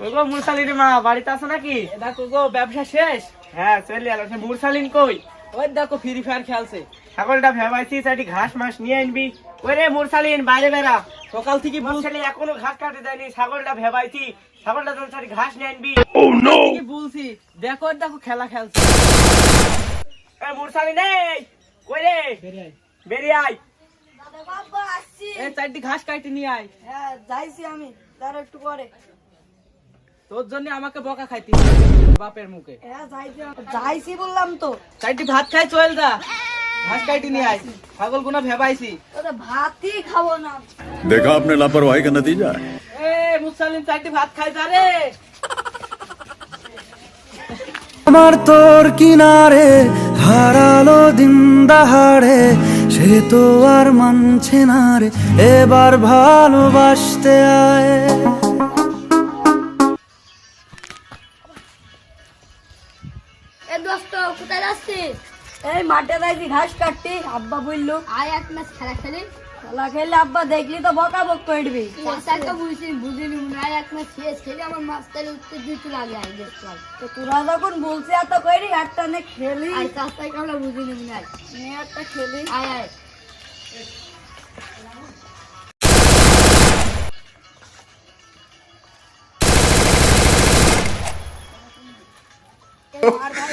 ওই গো মুরসালিন মা বাড়িতে আছে নাকি? দেখো গো ব্যবসা শেষ। হ্যাঁ চলে এলো। মুরসালিন কই? ওই দেখো ফ্রি ফায়ার খেলছে। ছাগলটা ভেবাইছি চারটি ঘাস মাস নিয়ে আনবি। ওই রে মুরসালিন বাইরে বেড়া। সকাল থেকে মুরসালিন এখনো ঘাস কাটতে যায়নি, ছাগলটা ভেবাইছি। ছাগলটা তোর চারটি ঘাস নিয়ে আনবি। বলছি দেখো দেখো খেলা খেলছে। এ মুরসালিন এই কই রে? বেরিয়ে আয়। দাদা বাবা আসছি। এই চারটি ঘাস কাটি নিয়ে আয়। হ্যাঁ যাইছি আমি, তার একটু পরে। তোর জন্য আমাকে বকা খাইতে বাপের মুখে। হ্যাঁ যাইছি বললাম তো। চারটি ভাত খাই চল যা, ঘাস কাটি নিয়ে আয়। ছাগল গুনা ভেবাইছি। ওটা ভাতই খাবো না। देखा आपने लापरवाही का नतीजा है। এ মুসলিম চারটি ভাত খাই যা রে। আমার তোর কিনারে হারালো দিন দাহাড়ে, সে তো আর মানছে না রে, এবার ভালোবাসতে আয়। এ দোস্ত কোথায় যাচ্ছিস? এই মাঠে যাইছি ঘাস কাটতে, আব্বা বললো আয় এক ম্যাচ খেলা খেলি। খেলা খেললে আব্বা দেখলি তো বকা বক করবি। একটা বুঝিনি মনে হয় এক ম্যাচ শেষ খেলি আমার মাছ তাহলে উত্তর দিতে লাগে আই দেখতে তো তোরা যখন বলছি এত করি একটা নে খেলি, আর চাষটাই আমরা বুঝিনি মনে হয়। নে একটা খেলি। আয় আয় আর ভাই